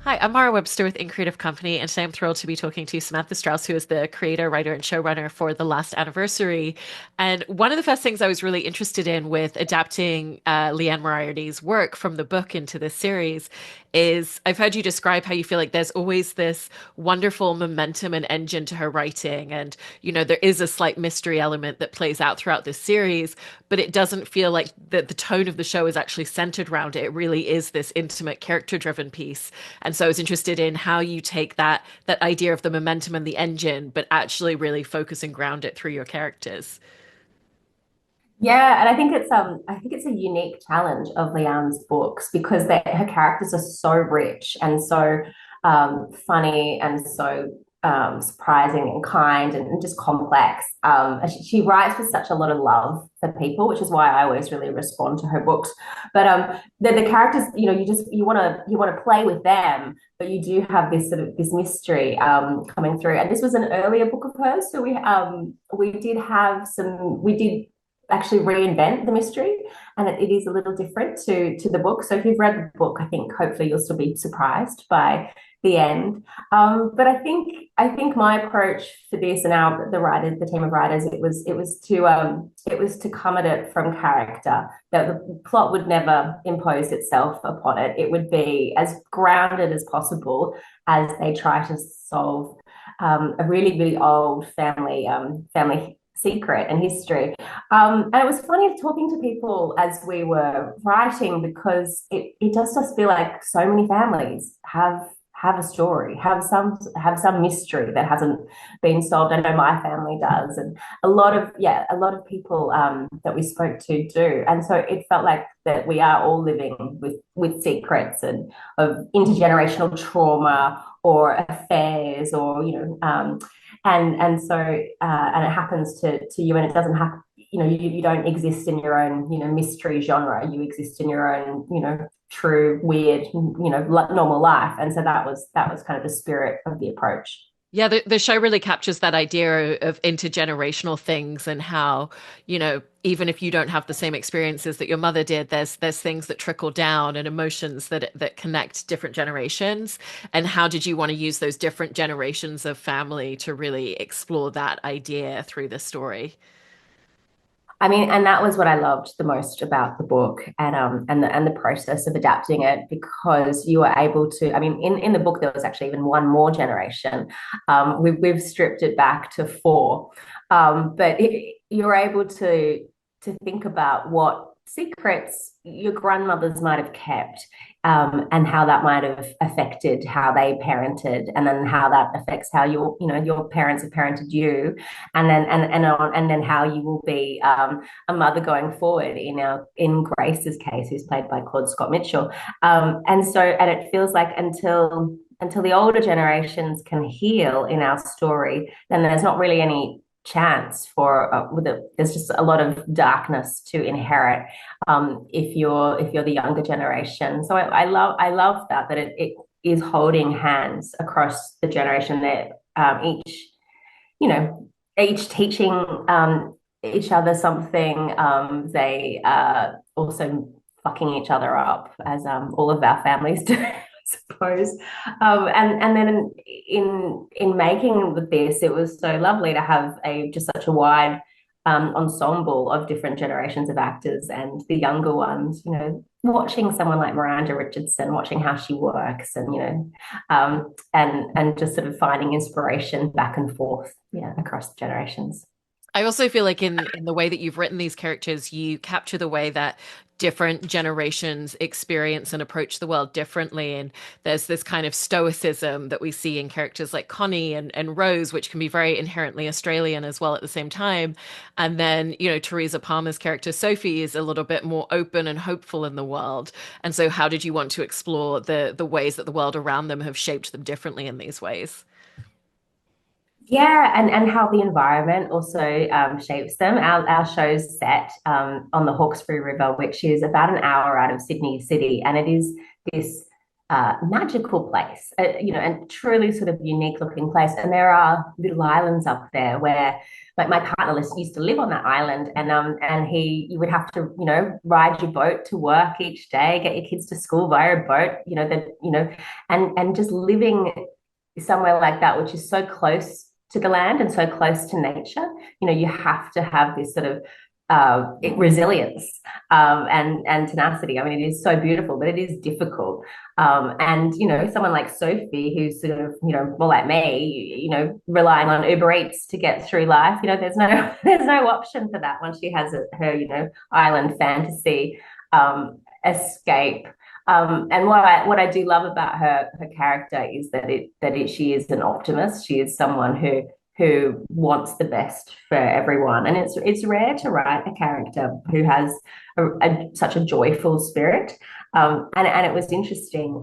Hi, I'm Mara Webster with In Creative Company, and today I'm thrilled to be talking to Samantha Strauss, who is the creator, writer, and showrunner for The Last Anniversary. And one of the first things I was really interested in with adapting Leanne Moriarty's work from the book into this series is I've heard you describe how you feel like there's always this wonderful momentum and engine to her writing. And, there is a slight mystery element that plays out throughout this series, but it doesn't feel like the tone of the show is actually centered around it. It really is this intimate, character-driven piece. And so I was interested in how you take that idea of the momentum and the engine, but actually really focus and ground it through your characters. Yeah, and I think it's a unique challenge of Leanne's books because her characters are so rich and so funny and so surprising and kind and just complex. She writes with such a lot of love for people, which is why I always really respond to her books. But the characters, you want to play with them, but you do have this sort of this mystery coming through. And this was an earlier book of hers, so we did actually reinvent the mystery, and it is a little different to the book. So if you've read the book, I think hopefully you'll still be surprised by the end. But I think my approach for this and the team of writers, it was to come at it from character. That the plot would never impose itself upon it. It would be as grounded as possible as they try to solve a really really old family secret and history. And it was funny talking to people as we were writing because it just feel like so many families have a story, have some mystery that hasn't been solved. I know my family does, and a lot of people that we spoke to do. And so it felt like that we are all living with secrets and of intergenerational trauma or affairs or and so and it happens to you, and it doesn't happen. You don't exist in your own mystery genre. You exist in your own true weird normal life. And so that was kind of the spirit of the approach. Yeah, the show really captures that idea of intergenerational things and how, even if you don't have the same experiences that your mother did, there's things that trickle down and emotions that connect different generations. And how did you want to use those different generations of family to really explore that idea through the story? I mean, and that was what I loved the most about the book, and the process of adapting it, because you were able to. I mean, in the book there was actually even one more generation. We've stripped it back to four, but you're able to think about what secrets your grandmothers might have kept, and how that might have affected how they parented, and then how that affects how your parents have parented you, and then how you will be a mother going forward in Grace's case, who's played by Claude Scott Mitchell. And it feels like until the older generations can heal in our story, then there's not really any chance for there's just a lot of darkness to inherit if you're the younger generation. So I love that it is holding hands across the generation, that you know each teaching each other something. They also fucking each other up, as all of our families do. Suppose. And then in making this, it was so lovely to have a just such a wide ensemble of different generations of actors, and the younger ones, watching someone like Miranda Richardson, watching how she works, and and just sort of finding inspiration back and forth, yeah, across generations. I also feel like in the way that you've written these characters, you capture the way that different generations experience and approach the world differently. And there's this kind of stoicism that we see in characters like Connie and Rose, which can be very inherently Australian as well at the same time. And then, Teresa Palmer's character Sophie is a little bit more open and hopeful in the world. And so how did you want to explore the ways that the world around them have shaped them differently in these ways? Yeah, and how the environment also shapes them. Our show's set on the Hawkesbury River, which is about an hour out of Sydney City, and it is this magical place, and truly sort of unique looking place. And there are little islands up there where, like, my partner used to live on that island, and you would have to, ride your boat to work each day, get your kids to school via a boat, and just living somewhere like that, which is so close to the land and so close to nature. You have to have this sort of resilience, and tenacity. I mean, it is so beautiful, but it is difficult. And someone like Sophie, who's sort of, more like me, relying on Uber Eats to get through life. There's no there's no option for that once she has her, island fantasy escape. And what I do love about her character is that she is an optimist. She is someone who wants the best for everyone, and it's rare to write a character who has such a joyful spirit. And it was interesting,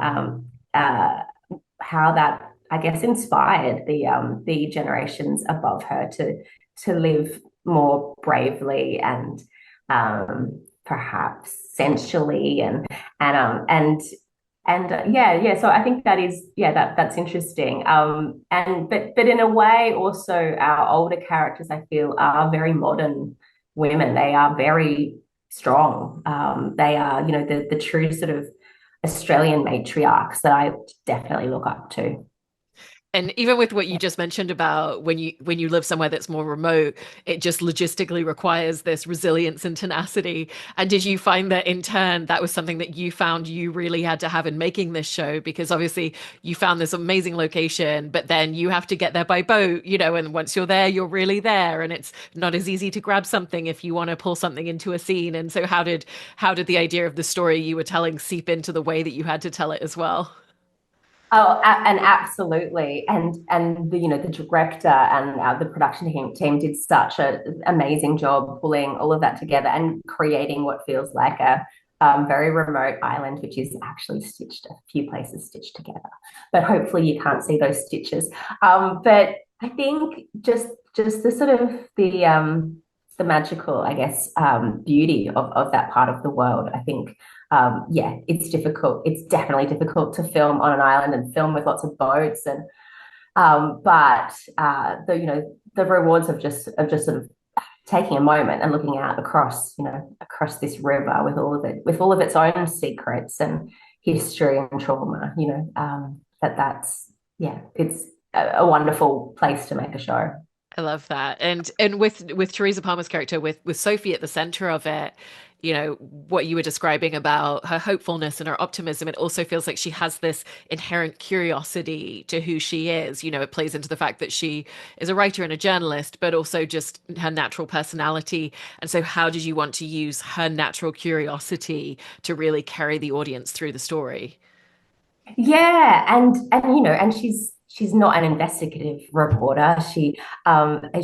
how that, I guess, inspired the generations above her to live more bravely and, perhaps sensually, and yeah. So I think that is, that's interesting. And but in a way, also our older characters, I feel, are very modern women. They are very strong. They are, the true sort of Australian matriarchs that I definitely look up to. And even with what you just mentioned about when you live somewhere that's more remote, it just logistically requires this resilience and tenacity. And did you find that in turn that was something that you found you really had to have in making this show? Because obviously you found this amazing location, but then you have to get there by boat, and once you're there, you're really there. And it's not as easy to grab something if you want to pull something into a scene. And so how did the idea of the story you were telling seep into the way that you had to tell it as well? Oh, and absolutely, and the director and the production team did such an amazing job pulling all of that together and creating what feels like a very remote island, which is actually stitched, a few places stitched together. But hopefully, you can't see those stitches. But I think just the sort of the magical, I guess, beauty of that part of the world. I think, yeah, it's difficult. It's definitely difficult to film on an island and film with lots of boats, and but the rewards of just sort of taking a moment and looking out across this river with all of its own secrets and history and trauma. That's, yeah, it's a wonderful place to make a show. I love that. And with Teresa Palmer's character, with Sophie at the center of it, what you were describing about her hopefulness and her optimism, it also feels like she has this inherent curiosity to who she is. It plays into the fact that she is a writer and a journalist, but also just her natural personality. And so how did you want to use her natural curiosity to really carry the audience through the story? Yeah, and she's not an investigative reporter. She I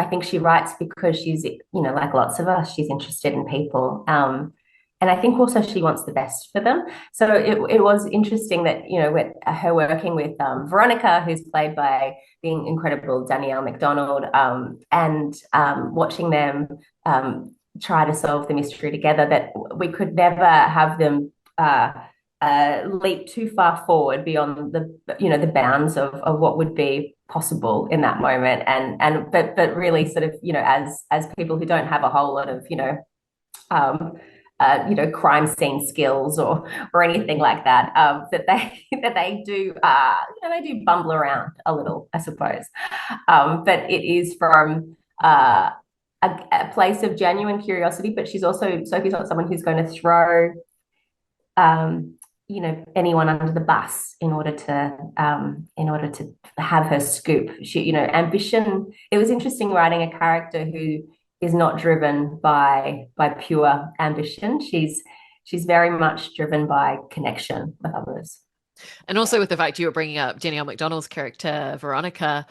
think she writes because she's, like lots of us, she's interested in people. And I think also she wants the best for them. So it was interesting that, with her working with Veronica, who's played by the incredible Danielle McDonald, and watching them try to solve the mystery together, that we could never have them leap too far forward beyond the bounds of what would be possible in that moment, but really sort of, as people who don't have a whole lot of um, crime scene skills or anything like that, that they that they do, they do bumble around a little, I suppose, but it is from a place of genuine curiosity. But Sophie's not someone who's going to throw anyone under the bus in order to have her scoop. She, ambition. It was interesting writing a character who is not driven by pure ambition. She's very much driven by connection with others. And also with the fact you were bringing up Danielle McDonald's character, Veronica,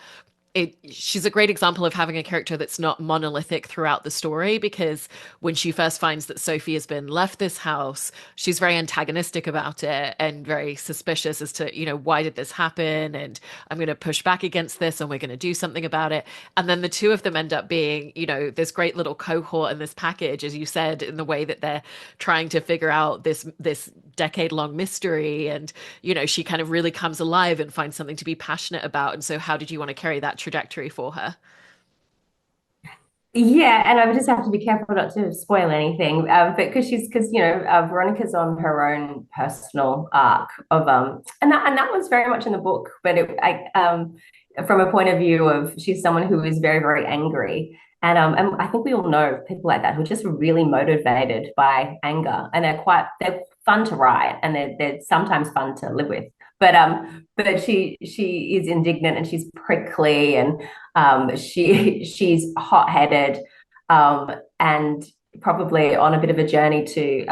she's a great example of having a character that's not monolithic throughout the story, because when she first finds that Sophie has been left this house, she's very antagonistic about it and very suspicious as to, why did this happen? And I'm going to push back against this and we're going to do something about it. And then the two of them end up being, this great little cohort in this package, as you said, in the way that they're trying to figure out this decade-long mystery, and she kind of really comes alive and finds something to be passionate about. And so how did you want to carry that trajectory for her? Yeah, and I would just have to be careful not to spoil anything, but because Veronica's on her own personal arc of and that was very much in the book, but from a point of view of she's someone who is very very angry, and I think we all know people like that who are just really motivated by anger, and they're fun to write, and they're sometimes fun to live with, but she is indignant and she's prickly and she's hot-headed, and probably on a bit of a journey to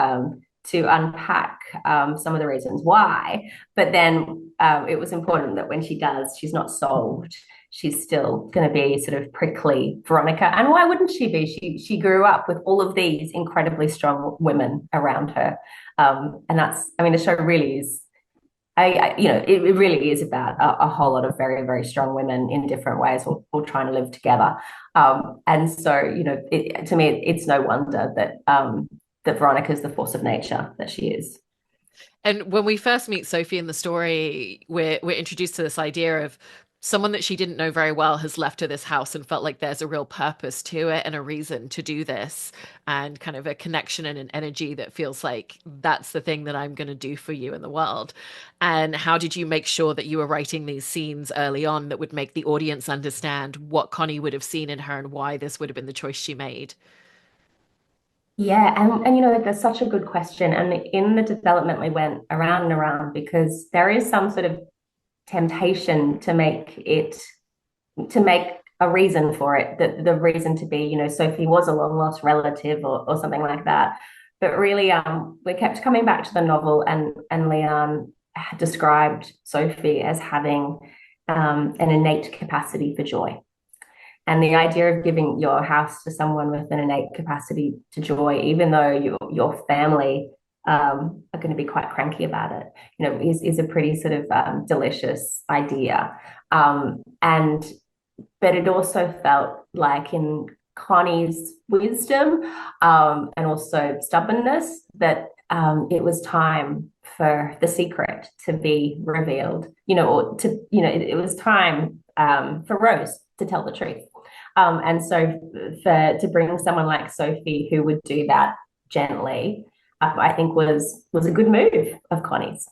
unpack some of the reasons why. But then it was important that when she does, she's not solved. She's still going to be sort of prickly Veronica. And why wouldn't she be? She grew up with all of these incredibly strong women around her. And I mean, the show really is it really is about a whole lot of very, very strong women in different ways, all trying to live together. And so, to me, it's no wonder that Veronica is the force of nature that she is. And when we first meet Sophie in the story, we're introduced to this idea of someone that she didn't know very well has left her this house and felt like there's a real purpose to it and a reason to do this, and kind of a connection and an energy that feels like that's the thing that I'm going to do for you in the world. And how did you make sure that you were writing these scenes early on that would make the audience understand what Connie would have seen in her and why this would have been the choice she made? Yeah, and that's such a good question. And in the development, we went around and around because there is some sort of temptation to make a reason for it, that the reason to be, Sophie was a long lost relative or something like that. But really, we kept coming back to the novel, and Leon had described Sophie as having an innate capacity for joy. And the idea of giving your house to someone with an innate capacity to joy, even though your family are going to be quite cranky about it, is a pretty sort of delicious idea. And but it also felt like in Connie's wisdom, and also stubbornness, that it was time for the secret to be revealed, or it was time for Rose to tell the truth. And so to bring someone like Sophie who would do that gently, I think was a good move of Connie's.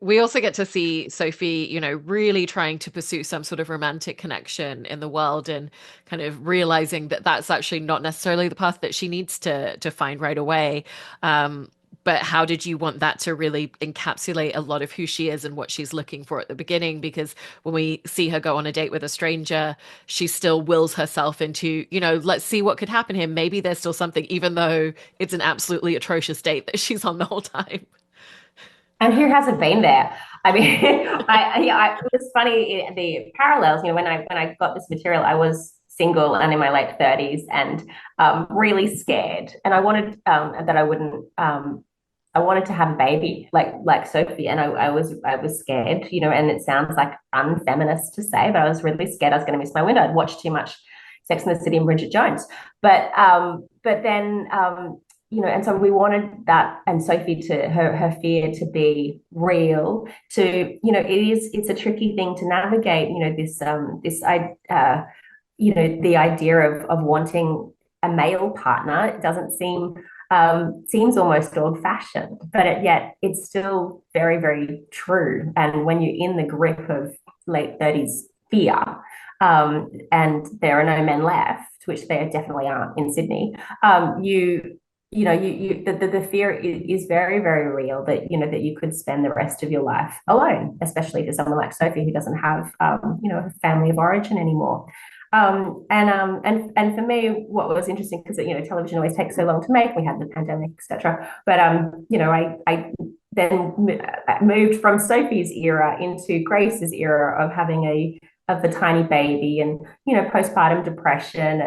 We also get to see Sophie, really trying to pursue some sort of romantic connection in the world, and kind of realizing that that's actually not necessarily the path that she needs to find right away. But how did you want that to really encapsulate a lot of who she is and what she's looking for at the beginning? Because when we see her go on a date with a stranger, she still wills herself into, let's see what could happen here. Maybe there's still something, even though it's an absolutely atrocious date that she's on the whole time. And who hasn't been there? I mean, it was funny, the parallels. When I got this material, I was single and in my late 30s, and really scared. And I wanted that I wouldn't. I wanted to have a baby like Sophie, and I was scared. And it sounds like unfeminist to say, but I was really scared I was going to miss my window. I'd watched too much Sex and the City and Bridget Jones, but then. And so we wanted that, and Sophie, to her fear to be real. It's a tricky thing to navigate. The idea of wanting a male partner. It doesn't seems almost old fashioned, but yet it's still very very true. And when you're in the grip of late 30s fear, and there are no men left, which there definitely aren't in Sydney, the fear is very very real, that you could spend the rest of your life alone, especially for someone like Sophie who doesn't have a family of origin anymore. And for me, what was interesting, because television always takes so long to make, we had the pandemic, etc. But I then moved from Sophie's era into Grace's era of having the tiny baby, and postpartum depression,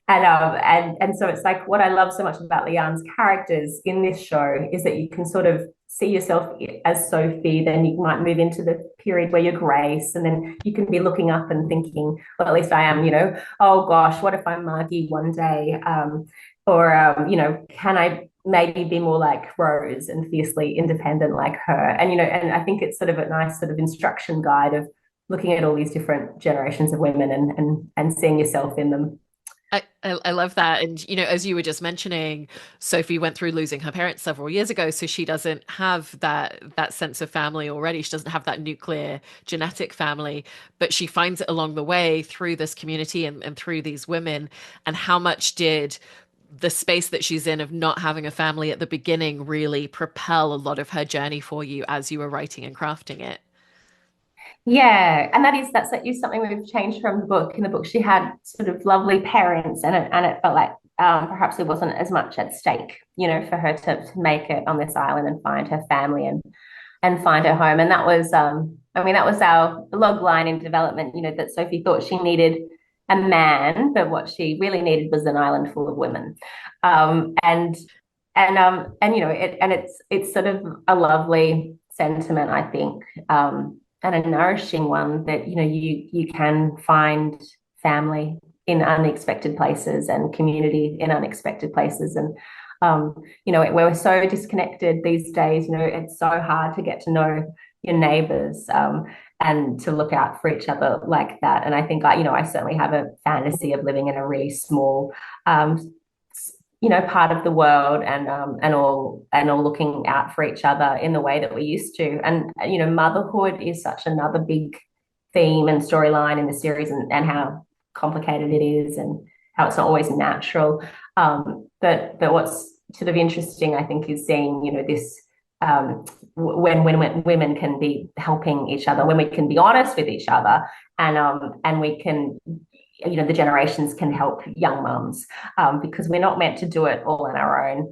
and so it's like, what I love so much about Leanne's characters in this show is that you can sort of see yourself as Sophie, then you might move into the period where you're Grace, and then you can be looking up and thinking, well, at least I am, oh gosh, what if I'm Margie one day, or can I maybe be more like Rose and fiercely independent like her. And, and I think it's sort of a nice sort of instruction guide of looking at all these different generations of women and seeing yourself in them. I love that. And, as you were just mentioning, Sophie went through losing her parents several years ago, so she doesn't have that sense of family already. She doesn't have that nuclear genetic family, but she finds it along the way through this community and through these women. And how much did the space that she's in of not having a family at the beginning really propel a lot of her journey for you as you were writing and crafting it? Yeah, and that's something we've changed from the book. In the book, she had sort of lovely parents, and it felt like perhaps there wasn't as much at stake, for her to make it on this island and find her family and find her home. And that was, I mean, that was our log line in development. That Sophie thought she needed a man, but what she really needed was an island full of women. Um, and it's sort of a lovely sentiment, I think. And a nourishing one that you can find family in unexpected places and community in unexpected places. And we're so disconnected these days. It's so hard to get to know your neighbors, and to look out for each other like that. And I think I certainly have a fantasy of living in a really small part of the world, and all looking out for each other in the way that we used to. And motherhood is such another big theme and storyline in the series, and how complicated it is, and how it's not always natural. But what's sort of interesting, I think, is seeing this, when women can be helping each other, when we can be honest with each other, and we can, the generations can help young mums, because we're not meant to do it all on our own.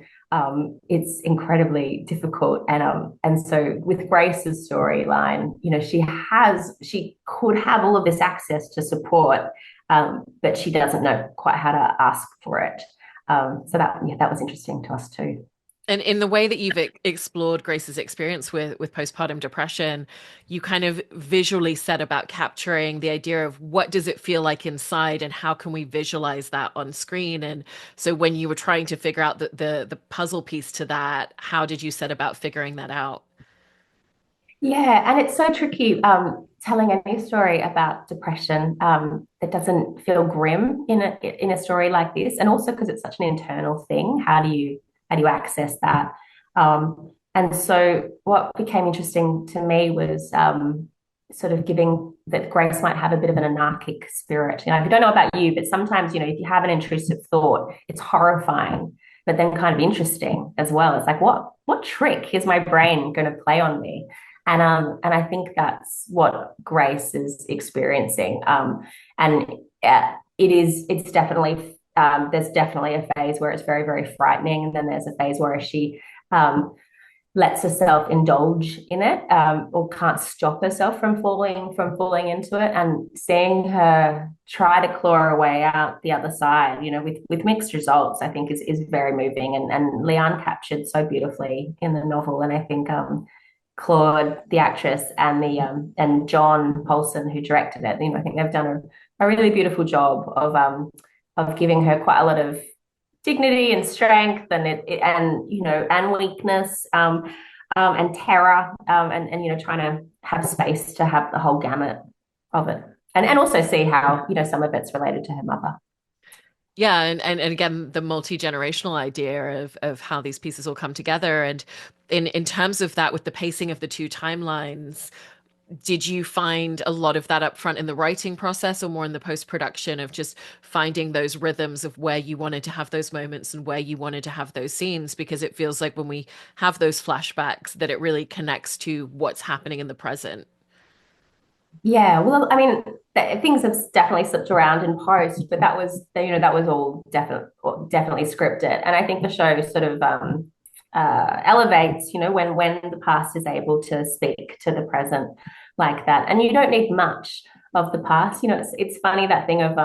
It's incredibly difficult, and so with Grace's storyline, she could have all of this access to support, but she doesn't know quite how to ask for it. So that was interesting to us too. And in the way that you've explored Grace's experience with postpartum depression, you kind of visually set about capturing the idea of what does it feel like inside and how can we visualize that on screen. And so when you were trying to figure out the puzzle piece to that, how did you set about figuring that out? Yeah, and it's so tricky, telling any story about depression, that doesn't feel grim in a story like this, and also because it's such an internal thing. How do you access that? And so what became interesting to me was, sort of giving that Grace might have a bit of an anarchic spirit. I don't know about you, but sometimes if you have an intrusive thought, it's horrifying, but then kind of interesting as well. It's like, what trick is my brain going to play on me? And I think that's what Grace is experiencing. And it's definitely, there's definitely a phase where it's very, very frightening, and then there's a phase where she, lets herself indulge in it, or can't stop herself from falling into it, and seeing her try to claw her way out the other side, with mixed results, I think is very moving, and Leanne captured so beautifully in the novel. And I think, Claude, the actress, and John Paulson, who directed it, I think they've done a really beautiful job of giving her quite a lot of dignity and strength, and weakness, and terror, and trying to have space to have the whole gamut of it, and also see how some of it's related to her mother. Yeah, and again, the multi-generational idea of how these pieces all come together. And in terms of that, with the pacing of the two timelines, did you find a lot of that up front in the writing process or more in the post-production of just finding those rhythms of where you wanted to have those moments and where you wanted to have those scenes? Because it feels like when we have those flashbacks that it really connects to what's happening in the present. Yeah, well, I mean, things have definitely slipped around in post, but that was all definitely scripted, and I think the show sort of, elevates, when the past is able to speak to the present like that, and you don't need much of the past. It's funny, that thing of,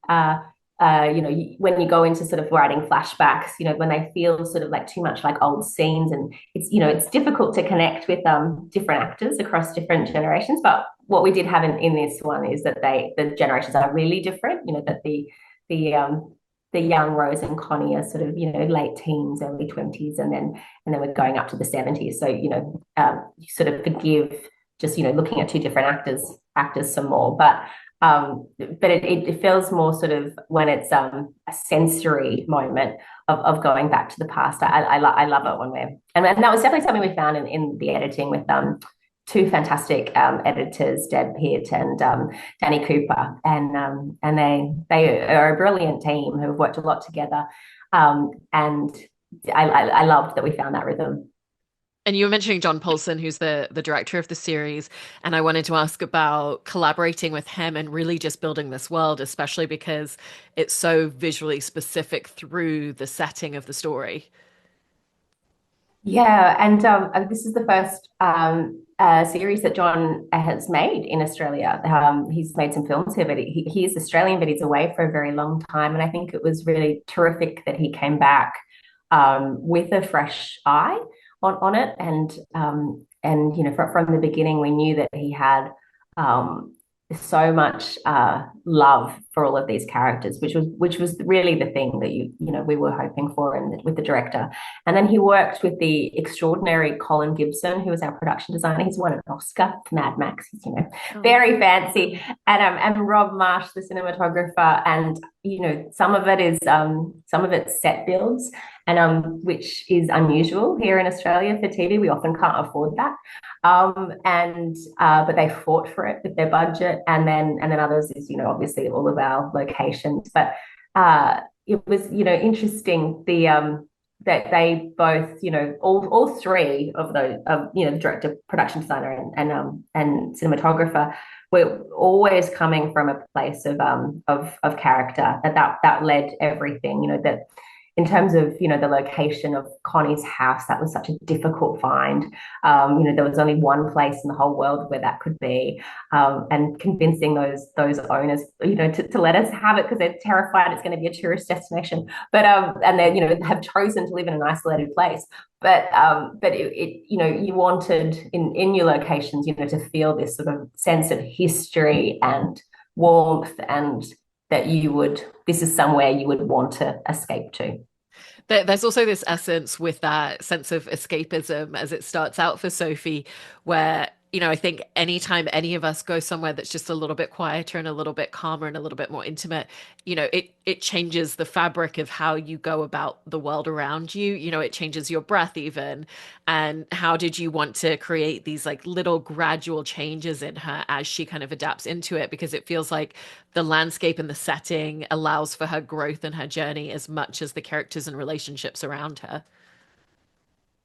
uh, when you go into sort of writing flashbacks, when they feel sort of like too much like old scenes, and it's difficult to connect with different actors across different generations. But what we did have in this one is that the generations are really different. That the the young Rose and Connie are sort of, late teens, early 20s, and then we're going up to the 70s. So, you sort of forgive just, looking at two different actors some more. But it feels more sort of when it's a sensory moment of going back to the past. I love it when and that was definitely something we found in the editing with two fantastic editors, Deb Pitt and Danny Cooper, and they are a brilliant team who have worked a lot together, and I loved that we found that rhythm. And you were mentioning John Paulson, who's the director of the series, and I wanted to ask about collaborating with him and really just building this world, especially because it's so visually specific through the setting of the story. Yeah, and this is the first series that John has made in Australia. He's made some films here, but he is Australian, but he's away for a very long time. And I think it was really terrific that he came back with a fresh eye on it. And from the beginning, we knew that he had um, so much love for all of these characters, which was really the thing that we were hoping for with the director. And then he worked with the extraordinary Colin Gibson, who was our production designer. He's won an Oscar for Mad Max. He's, Oh, very fancy. And Rob Marsh, the cinematographer. And some of it's set builds, and which is unusual here in Australia for TV. We often can't afford that. And But they fought for it with their budget, and then others is obviously all of our locations. But it was interesting that they both all three of those the director, production designer, and cinematographer were always coming from a place of character that led everything. That in terms of the location of Connie's house, that was such a difficult find. There was only one place in the whole world where that could be, and convincing those owners to let us have it because they're terrified it's going to be a tourist destination. But and they have chosen to live in an isolated place. But you wanted in your locations to feel this sort of sense of history and warmth, and that this is somewhere you would want to escape to. There's also this essence with that sense of escapism as it starts out for Sophie, where, I think anytime any of us go somewhere that's just a little bit quieter and a little bit calmer and a little bit more intimate, it changes the fabric of how you go about the world around you. It changes your breath even. And how did you want to create these like little gradual changes in her as she kind of adapts into it? Because it feels like the landscape and the setting allows for her growth and her journey as much as the characters and relationships around her.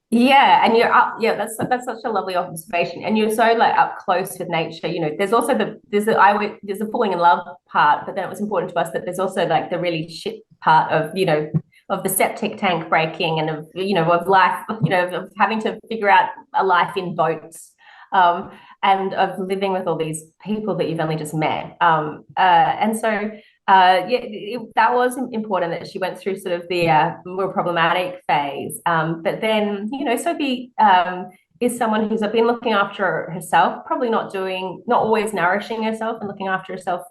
Yeah, and you're up. Yeah, that's such a lovely observation, and you're so like up close with nature. There's also there's a falling in love part, but then it was important to us that there's also like the really shit part of the septic tank breaking, and of life, of having to figure out a life in boats, and of living with all these people that you've only just met. And so yeah, that was important that she went through sort of the more problematic phase. But then, Sophie is someone who's been looking after herself, probably not always nourishing herself and looking after herself.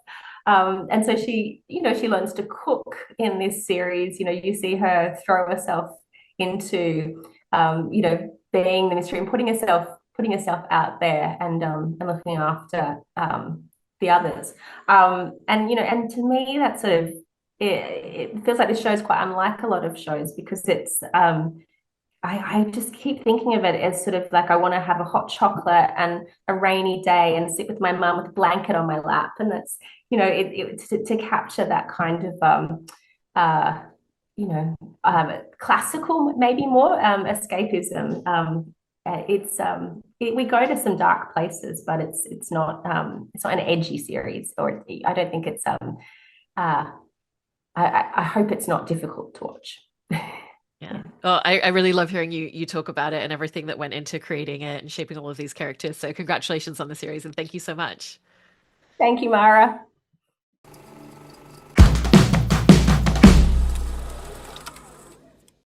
And so she learns to cook in this series. You see her throw herself into, being the mystery and putting herself out there, and looking after the others. And to me, that sort of it feels like this show is quite unlike a lot of shows because it's I just keep thinking of it as sort of like I want to have a hot chocolate and a rainy day and sit with my mum with a blanket on my lap, and that's to capture that kind of uh classical, maybe more escapism. We go to some dark places, but it's not an edgy series, or I don't think it's uh I hope it's not difficult to watch. Yeah. Well, I really love hearing you talk about it and everything that went into creating it and shaping all of these characters. So congratulations on the series and thank you so much. Thank you, Mara.